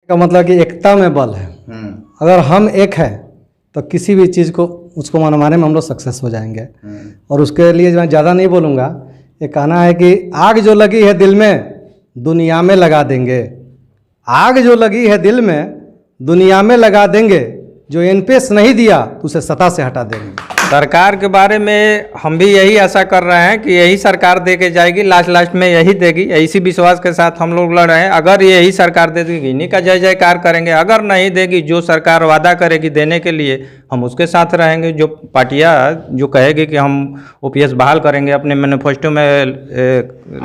का मतलब कि एकता में बल है। अगर हम एक हैं तो किसी भी चीज़ को उसको मनवाने में हम लोग सक्सेस हो जाएंगे। और उसके लिए मैं ज़्यादा नहीं बोलूँगा, ये कहना है कि आग जो लगी है दिल में दुनिया में लगा देंगे। आग जो लगी है दिल में दुनिया में लगा देंगे, जो एनपीएस नहीं दिया तो उसे सत्ता से हटा देंगे। सरकार के बारे में हम भी यही आशा कर रहे हैं कि यही सरकार दे के जाएगी, लास्ट में यही देगी। इसी विश्वास के साथ हम लोग लड़ रहे हैं। अगर यही सरकार दे देगी इन्हीं का जय जयकार करेंगे। अगर नहीं देगी, जो सरकार वादा करेगी देने के लिए, हम उसके साथ रहेंगे। जो पार्टियां जो कहेगी कि हम ओपीएस बहाल करेंगे, अपने मैनिफेस्टो में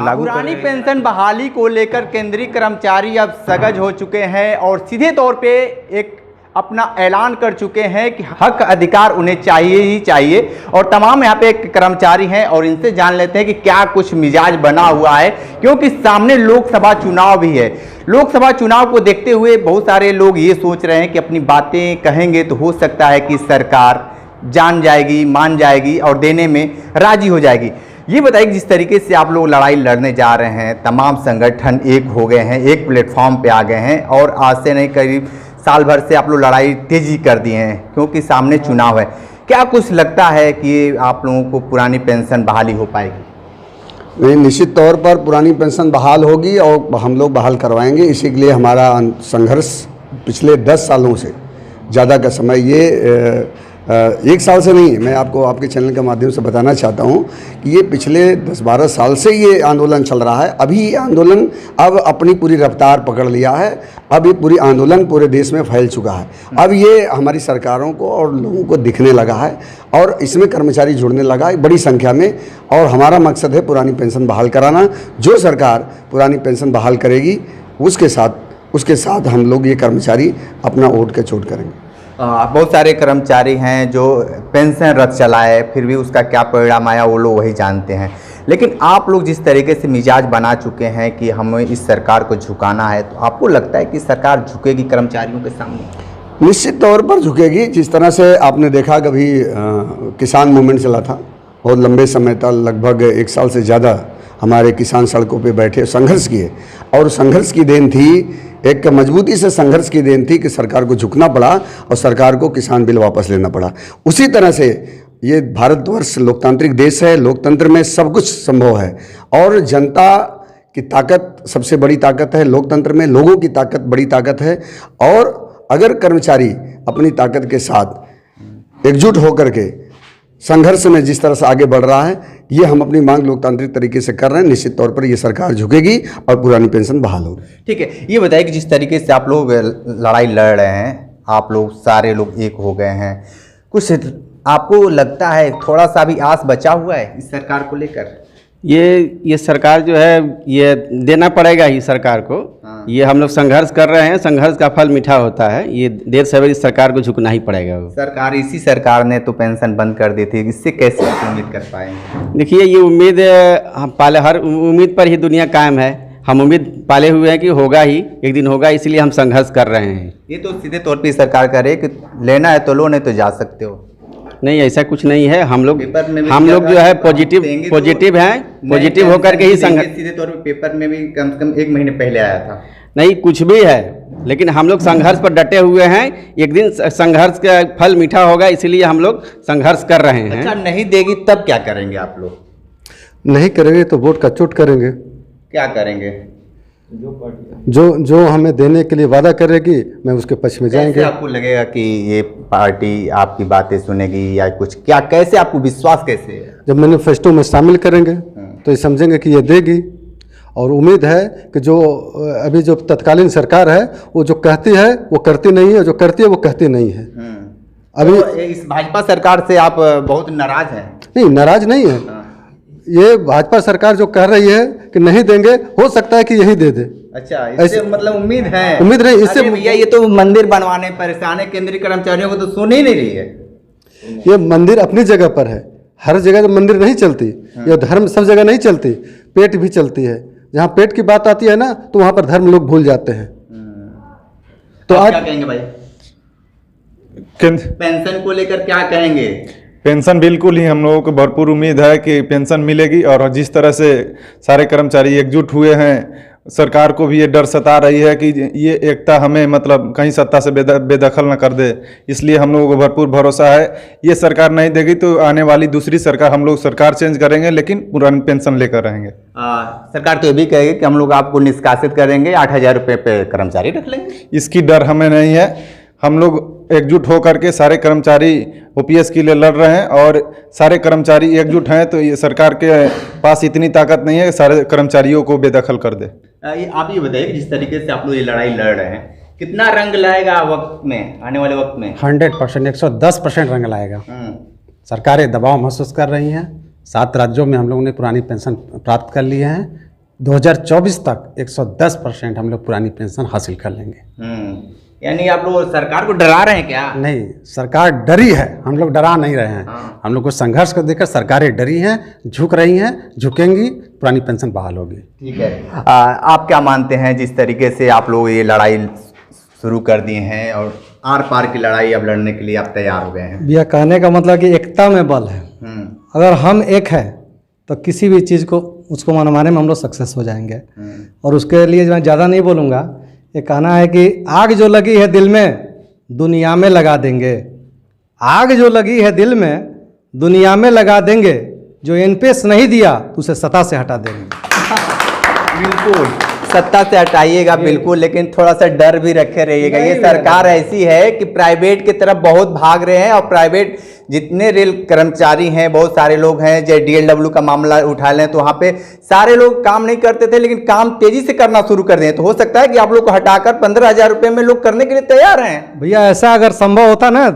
लागू पुरानी पेंशन बहाली को लेकर केंद्रीय कर्मचारी अब सजग हो चुके हैं और सीधे तौर पे एक अपना ऐलान कर चुके हैं कि हक अधिकार उन्हें चाहिए ही चाहिए। और तमाम यहाँ पे कर्मचारी हैं और इनसे जान लेते हैं कि क्या कुछ मिजाज बना हुआ है, क्योंकि सामने लोकसभा चुनाव भी है। लोकसभा चुनाव को देखते हुए बहुत सारे लोग ये सोच रहे हैं कि अपनी बातें कहेंगे तो हो सकता है कि सरकार जान जाएगी, मान जाएगी और देने में राजी हो जाएगी। ये बताइए जिस तरीके से आप लोग लड़ाई लड़ने जा रहे हैं, तमाम संगठन एक हो गए हैं, एक प्लेटफॉर्म पे आ गए हैं और आज से नहीं करीब साल भर से आप लोग लड़ाई तेजी कर दिए हैं क्योंकि सामने चुनाव है। क्या कुछ लगता है कि आप लोगों को पुरानी पेंशन बहाली हो पाएगी? नहीं, निश्चित तौर पर पुरानी पेंशन बहाल होगी और हम लोग बहाल करवाएंगे। इसी के लिए हमारा संघर्ष पिछले 10 सालों से ज़्यादा का समय, ये 1 साल से नहीं, मैं आपको आपके चैनल के माध्यम से बताना चाहता हूं कि ये पिछले 10-12 साल से ये आंदोलन चल रहा है। अभी ये आंदोलन अब अपनी पूरी रफ्तार पकड़ लिया है। अब ये पूरी आंदोलन पूरे देश में फैल चुका है। अब ये हमारी सरकारों को और लोगों को दिखने लगा है और इसमें कर्मचारी जुड़ने लगा है बड़ी संख्या में। और हमारा मकसद है पुरानी पेंशन बहाल कराना। जो सरकार पुरानी पेंशन बहाल करेगी उसके साथ हम लोग ये कर्मचारी अपना ओट के चोट करेंगे। बहुत सारे कर्मचारी हैं जो पेंशन रथ चलाए, फिर भी उसका क्या परिणाम आया वो लोग वही जानते हैं। लेकिन आप लोग जिस तरीके से मिजाज बना चुके हैं कि हमें इस सरकार को झुकाना है, तो आपको लगता है कि सरकार झुकेगी कर्मचारियों के सामने? निश्चित तौर पर झुकेगी। जिस तरह से आपने देखा कभी किसान मूवमेंट चला था, बहुत लंबे समय तक लगभग 1 साल से ज़्यादा हमारे किसान सड़कों पे बैठे संघर्ष किए और संघर्ष की देन थी, एक मजबूती से संघर्ष की देन थी कि सरकार को झुकना पड़ा और सरकार को किसान बिल वापस लेना पड़ा। उसी तरह से ये भारतवर्ष लोकतांत्रिक देश है, लोकतंत्र में सब कुछ संभव है और जनता की ताकत सबसे बड़ी ताकत है। लोकतंत्र में लोगों की ताकत बड़ी ताकत है और अगर कर्मचारी अपनी ताकत के साथ एकजुट होकर के संघर्ष में जिस तरह से आगे बढ़ रहा है, ये हम अपनी मांग लोकतांत्रिक तरीके से कर रहे हैं। निश्चित तौर पर ये सरकार झुकेगी और पुरानी पेंशन बहाल होगी। ठीक है, ये बताइए कि जिस तरीके से आप लोग लड़ाई लड़ रहे हैं, आप लोग सारे लोग एक हो गए हैं, कुछ आपको लगता है थोड़ा सा भी आस बचा हुआ है इस सरकार को लेकर? ये सरकार जो है ये देना पड़ेगा ही सरकार को। ये हम लोग संघर्ष कर रहे हैं, संघर्ष का फल मीठा होता है। ये देर सवेर इस सरकार को झुकना ही पड़ेगा। सरकार, इसी सरकार ने तो पेंशन बंद कर दी थी, इससे कैसे आप उम्मीद कर पाएंगे? देखिए, ये उम्मीद हम पाले, हर उम्मीद पर ही दुनिया कायम है। हम उम्मीद पाले हुए हैं कि होगा ही, एक दिन होगा, इसलिए हम संघर्ष कर रहे हैं। ये तो सीधे तौर पर सरकार कह रही है कि लेना है तो लो, नहीं तो जा सकते हो। नहीं, ऐसा कुछ नहीं है। हम लोग जो है पॉजिटिव हैं, पॉजिटिव होकर के ही संघर्ष। सीधे तौर पे पेपर में भी कम से कम 1 महीने पहले आया था। नहीं, कुछ भी है, लेकिन हम लोग संघर्ष पर डटे हुए हैं। एक दिन संघर्ष का फल मीठा होगा, इसीलिए हम लोग संघर्ष कर रहे हैं। अच्छा, नहीं देगी तब क्या करेंगे आप लोग? नहीं करेंगे तो वोट का चोट करेंगे। क्या करेंगे? जो हमें देने के लिए वादा करेगी, मैं उसके पक्ष में जाएंगे। कैसे आपको लगेगा कि ये पार्टी आपकी बातें सुनेगी या कुछ, क्या कैसे आपको विश्वास कैसे है? जब मैनिफेस्टो में शामिल करेंगे तो ये समझेंगे कि ये देगी। और उम्मीद है कि जो अभी जो तत्कालीन सरकार है वो जो कहती है वो करती नहीं है, जो करती है वो कहती नहीं है। अभी तो इस भाजपा सरकार से आप बहुत नाराज हैं? नहीं, नाराज नहीं है। ये भाजपा सरकार जो कह रही है कि नहीं देंगे, हो सकता है कि यही दे दे। अच्छा, इससे मतलब उम्मीद है? उम्मीद नहीं, इससे भैया ये तो मंदिर बनवाने परेशान है, केंद्रीय कर्मचारियों को तो सुन ही नहीं रही है। ये मंदिर अपनी जगह पर है, हर जगह मंदिर नहीं चलती। ये धर्म सब जगह नहीं चलती, पेट भी चलती है। जहाँ पेट की बात आती है ना, तो वहाँ पर धर्म लोग भूल जाते हैं। तो आज क्या कहेंगे भाई? पेंशन को लेकर क्या कहेंगे? पेंशन बिल्कुल ही हम लोगों को भरपूर उम्मीद है कि पेंशन मिलेगी और जिस तरह से सारे कर्मचारी एकजुट हुए हैं सरकार को भी ये डर सता रही है कि ये एकता हमें मतलब कहीं सत्ता से बेदखल न कर दे। इसलिए हम लोगों को भरपूर भरोसा है, ये सरकार नहीं देगी तो आने वाली दूसरी सरकार, हम लोग सरकार चेंज करेंगे लेकिन पुरानी पेंशन लेकर रहेंगे। सरकार तो ये भी कहेगी कि हम लोग आपको निष्कासित करेंगे, 8,000 रुपये पे कर्मचारी रख लेंगे। इसकी डर हमें नहीं है, हम लोग एकजुट होकर के सारे कर्मचारी ओपीएस के लिए लड़ रहे हैं और सारे कर्मचारी एकजुट हैं, तो ये सरकार के पास इतनी ताकत नहीं है कि सारे कर्मचारियों को बेदखल कर दे। आप ये बताइए कि जिस तरीके से आप लोग ये लड़ाई लड़ रहे हैं, कितना रंग लाएगा वक्त में, आने वाले वक्त में? 100%, 110% रंग लाएगा। सरकारें दबाव महसूस कर रही हैं। 7 राज्यों में हम लोगों ने पुरानी पेंशन प्राप्त कर लिए हैं। 2024 तक 110% हम लोग पुरानी पेंशन हासिल कर लेंगे। यानी आप लोग सरकार को डरा रहे हैं क्या? नहीं, सरकार डरी है, हम लोग डरा नहीं रहे हैं। हम लोग को संघर्ष को देखकर सरकारें डरी हैं, झुक रही हैं, झुकेंगी, पुरानी पेंशन बहाल होगी। ठीक है। आप क्या मानते हैं जिस तरीके से आप लोग ये लड़ाई शुरू कर दिए हैं और आर पार की लड़ाई अब लड़ने के लिए आप तैयार हो गए हैं? भैया कहने का मतलब कि एकता में बल है। अगर हम एक है तो किसी भी चीज़ को उसको मनवाने में हम लोग सक्सेस हो जाएंगे। और उसके लिए मैं ज़्यादा नहीं बोलूँगा, ये कहना है कि आग जो लगी है दिल में दुनिया में लगा देंगे। आग जो लगी है दिल में दुनिया में लगा देंगे, जो एनपीएस नहीं दिया तो उसे सत्ता से हटा देंगे। बिल्कुल सत्ता से हटाइएगा बिल्कुल, लेकिन थोड़ा सा डर भी रखे रहिएगा। ये सरकार ऐसी है कि प्राइवेट की तरफ बहुत भाग रहे हैं, और प्राइवेट जितने रेल कर्मचारी हैं, बहुत सारे लोग हैं, जैसे डीएलडब्ल्यू का मामला उठा लें तो वहाँ पे सारे लोग काम नहीं करते थे, लेकिन काम तेजी से करना शुरू कर दें। तो हो सकता है कि आप लोग को हटाकर 15,000 रुपये में लोग करने के लिए तैयार हैं। भैया ऐसा अगर संभव होता ना,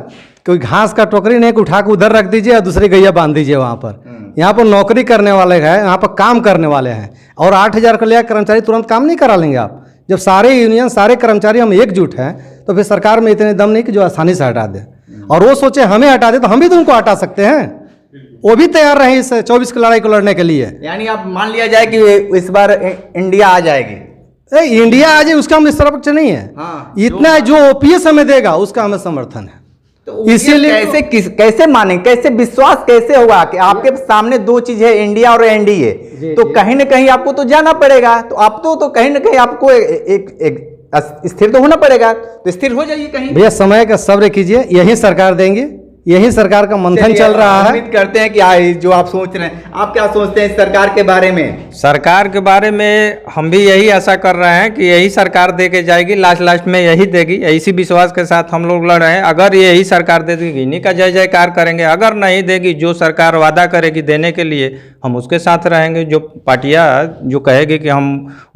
कोई घास का टोकरी नहीं उठा के उधर रख दीजिए और दूसरी गैया बांध दीजिए वहाँ पर। यहाँ पर नौकरी करने वाले हैं, यहाँ पर काम करने वाले हैं, और 8,000 का लिया कर्मचारी तुरंत काम नहीं करा लेंगे आप। जब सारे यूनियन, सारे कर्मचारी हम एकजुट हैं, तो फिर सरकार में इतने दम नहीं कि जो आसानी से हटा दे। और वो सोचे हमें हटा दे तो हम भी तो उनको हटा सकते हैं। वो भी तैयार रहे इस 24 की लड़ाई को लड़ने के लिए। यानी आप मान लिया जाए कि इस बार इंडिया आ जाएगी। इंडिया आ जाए उसका हम इस तरफ नहीं है। इतना जो ओपीएस हमें देगा उसका हमें समर्थन है। तो इसीलिए कैसे माने, कैसे विश्वास कैसे होगा कि आपके सामने दो चीज है, इंडिया और एनडीए, तो कहीं ना कहीं आपको तो जाना पड़ेगा। तो आप तो कहीं ना कहीं आपको एक स्थिर तो होना पड़ेगा, तो स्थिर हो जाइए कहीं। भैया समय का सब्र कीजिए, यही सरकार देंगे, यही सरकार का मंथन चल रहा है। उम्मीद करते हैं कि जो आप सोच रहे हैं, आप क्या सोचते हैं इस सरकार के बारे में? सरकार के बारे में हम भी यही आशा कर रहे हैं कि यही सरकार दे के जाएगी, लास्ट में यही देगी। इसी विश्वास के साथ हम लोग लड़ रहे हैं। अगर यही सरकार दे देगी, इन्हीं का जय जयकार करेंगे। अगर नहीं देगी, जो सरकार वादा करेगी देने के लिए, हम उसके साथ रहेंगे। जो पार्टियां जो कहेगी कि हम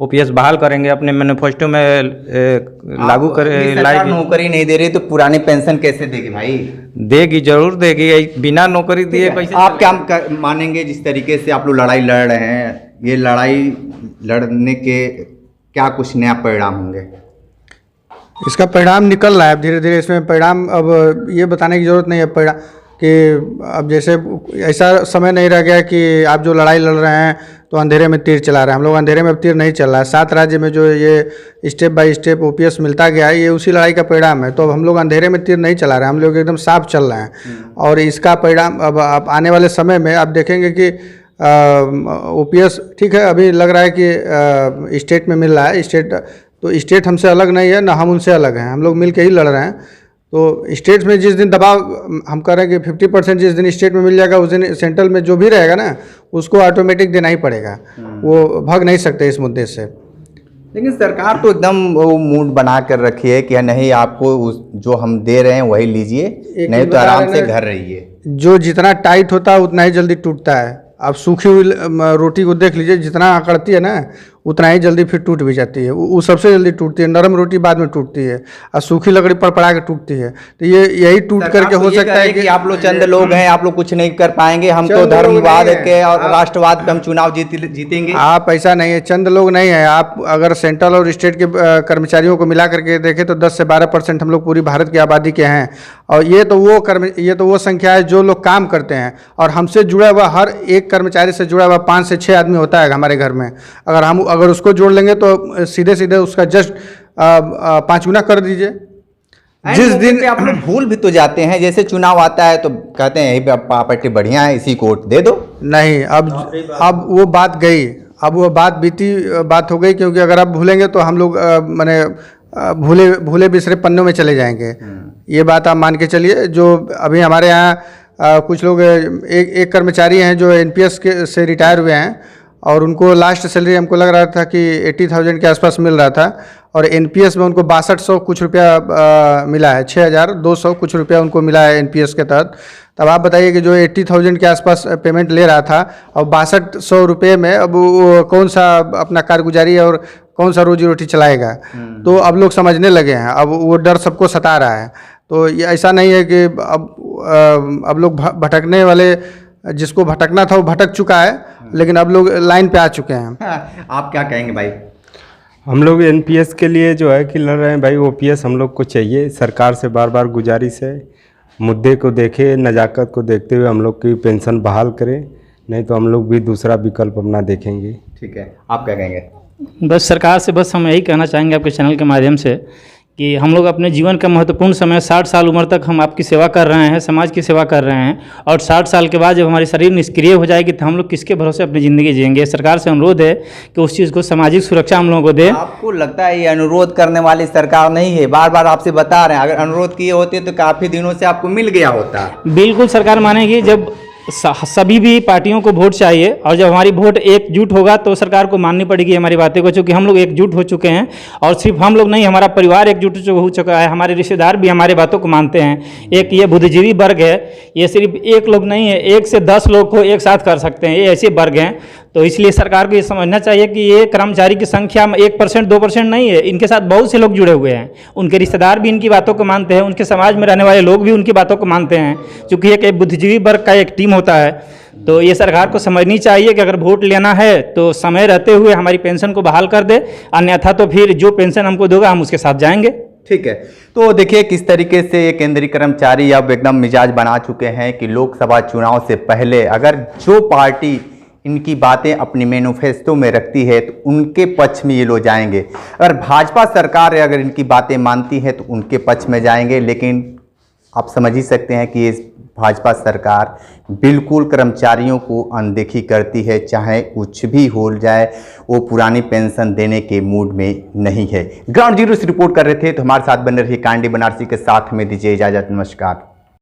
ओपीएस बहाल करेंगे, अपने मैनिफेस्टो में लागू करें, सरकार नौकरी नहीं दे रही तो पुरानी पेंशन कैसे देगी भाई? देगी, जरूर देगी। बिना नौकरी दिए कैसे? आप क्या मानेंगे जिस तरीके से आप लोग लड़ाई लड़ रहे हैं, ये लड़ाई लड़ने के क्या कुछ नया परिणाम होंगे? इसका परिणाम निकल रहा है धीरे धीरे। इसमें परिणाम अब ये बताने की ज़रूरत नहीं है परिणाम कि अब जैसे ऐसा समय नहीं रह गया कि आप जो लड़ाई लड़ रहे हैं तो अंधेरे में तीर चला रहे हैं। हम लोग अंधेरे में अब तीर नहीं चल रहा है। 7 राज्य में जो ये स्टेप बाय स्टेप ओपीएस मिलता गया है, ये उसी लड़ाई का परिणाम है। तो अब हम लोग अंधेरे में तीर नहीं चला रहे हैं, हम लोग एकदम साफ चल रहे हैं। और इसका परिणाम अब आने वाले समय में आप देखेंगे कि ओपीएस ठीक है, अभी लग रहा है कि स्टेट में मिल रहा है। स्टेट हमसे अलग नहीं है, ना हम उनसे अलग हैं, हम लोग मिल के ही लड़ रहे हैं। तो स्टेट में जिस दिन दबाव हम कर रहे हैं कि 50% जिस दिन स्टेट में मिल जाएगा, उस दिन सेंट्रल में जो भी रहेगा ना, उसको ऑटोमेटिक देना ही पड़ेगा। वो भाग नहीं सकते इस मुद्दे से। लेकिन सरकार तो एकदम वो मूड बना कर रखी है कि नहीं, आपको जो हम दे रहे हैं वही लीजिए, नहीं तो आराम से घर रहिए। जो जितना टाइट होता है उतना ही जल्दी टूटता है। आप सूखी हुई रोटी को देख लीजिए, जितना अकड़ती है ना उतना ही जल्दी फिर टूट भी जाती है। वो सबसे जल्दी टूटती है, नरम रोटी बाद में टूटती है, और सूखी लकड़ी पड़ा के टूटती है। तो ये यही टूट करके हो सकता है कि आप लोग चंद लोग हैं, आप लोग कुछ नहीं कर पाएंगे, हम तो धर्मवाद के और राष्ट्रवाद पे हम चुनाव जीतेंगे। आप ऐसा नहीं है, चंद लोग नहीं है। आप अगर सेंट्रल और स्टेट के कर्मचारियों को मिला करके देखें तो 10 से 12% हम लोग पूरी भारत की आबादी के हैं। और ये तो वो संख्या है जो लोग काम करते हैं। और हमसे जुड़ा हुआ हर एक कर्मचारी से जुड़ा हुआ 5 से 6 आदमी होता है हमारे घर में। अगर उसको जोड़ लेंगे तो सीधे सीधे उसका जस्ट 5 गुना कर दीजिए। जिस दिन आप लोग भूल भी तो जाते हैं, जैसे चुनाव आता है तो कहते हैं यही पार्टी बढ़िया है, इसी को वोट दे दो। नहीं, अब वो बात गई। अब वो बात बीती बात हो गई, क्योंकि अगर आप भूलेंगे तो हम लोग माने भूले बिसरे पन्नों में चले जाएंगे। ये बात आप मान के चलिए। जो अभी हमारे यहाँ कुछ लोग एक कर्मचारी हैं जो एनपीएस के से रिटायर हुए हैं, और उनको लास्ट सैलरी हमको लग रहा था कि 80,000 के आसपास मिल रहा था, और एनपीएस में उनको 6200 कुछ रुपया मिला है, 6200 कुछ रुपया उनको मिला है एनपीएस के तहत। तब आप बताइए कि जो 80,000 के आसपास पेमेंट ले रहा था, और 6200 रुपये में अब वो कौन सा अपना कारगुजारी और कौन सा रोजी रोटी चलाएगा। तो अब लोग समझने लगे हैं, अब वो डर सबको सता रहा है। तो ये ऐसा नहीं है कि अब लोग भटकने वाले, जिसको भटकना था वो भटक चुका है, लेकिन अब लोग लाइन पे आ चुके हैं। आप क्या कहेंगे भाई? हम लोग एनपीएस के लिए जो है कि लड़ रहे हैं भाई। ओपीएस हम लोग को चाहिए। सरकार से बार बार गुजारिश है, मुद्दे को देखे, नज़ाकत को देखते हुए हम लोग की पेंशन बहाल करें, नहीं तो हम लोग भी दूसरा विकल्प अपना देखेंगे। ठीक है, आप क्या कहेंगे? बस सरकार से बस हम यही कहना चाहेंगे आपके चैनल के माध्यम से कि हम लोग अपने जीवन का महत्वपूर्ण समय 60 साल उम्र तक हम आपकी सेवा कर रहे हैं, समाज की सेवा कर रहे हैं, और 60 साल के बाद जब हमारी शरीर निष्क्रिय हो जाएगी तो हम लोग किसके भरोसे अपनी ज़िंदगी जिएंगे। सरकार से अनुरोध है कि उस चीज़ को सामाजिक सुरक्षा हम लोगों को दे। आपको लगता है ये अनुरोध करने वाली सरकार नहीं है? बार बार आपसे बता रहे हैं, अगर अनुरोध किए होते तो काफ़ी दिनों से आपको मिल गया होता। बिल्कुल सरकार मानेगी। जब सभी भी पार्टियों को वोट चाहिए, और जब हमारी वोट एकजुट होगा तो सरकार को माननी पड़ेगी हमारी बातें को, क्योंकि हम लोग एकजुट हो चुके हैं। और सिर्फ हम लोग नहीं, हमारा परिवार एकजुट हो चुका है, हमारे रिश्तेदार भी हमारी बातों को मानते हैं। एक ये बुद्धिजीवी वर्ग है, ये सिर्फ एक लोग नहीं है, 1 से 10 लोग को एक साथ कर सकते हैं, ये ऐसे वर्ग हैं। तो इसलिए सरकार को ये समझना चाहिए कि ये कर्मचारी की संख्या 1% 2% नहीं है, इनके साथ बहुत से लोग जुड़े हुए हैं। उनके रिश्तेदार भी इनकी बातों को मानते हैं, उनके समाज में रहने वाले लोग भी उनकी बातों को मानते हैं, क्योंकि एक बुद्धिजीवी वर्ग का एक टीम होता है। तो ये सरकार को समझनी चाहिए कि अगर वोट लेना है तो समय रहते हुए हमारी पेंशन को बहाल कर दे, अन्यथा तो फिर जो पेंशन हमको देगा हम उसके साथ जाएंगे। ठीक है, तो देखिए किस तरीके से ये केंद्रीय कर्मचारी अब एकदम मिजाज बना चुके हैं कि लोकसभा चुनाव से पहले अगर जो पार्टी इनकी बातें अपनी मैनिफेस्टो में रखती है तो उनके पक्ष में ये लोग जाएंगे। अगर भाजपा सरकार अगर इनकी बातें मानती है तो उनके पक्ष में जाएंगे। लेकिन आप समझ ही सकते हैं कि ये भाजपा सरकार बिल्कुल कर्मचारियों को अनदेखी करती है, चाहे कुछ भी हो जाए, वो पुरानी पेंशन देने के मूड में नहीं है। ग्राउंड जीरो से रिपोर्ट कर रहे थे, तो हमारे साथ बने रहिए कांडी बनारसी के साथ में। दीजिए इजाजत, नमस्कार।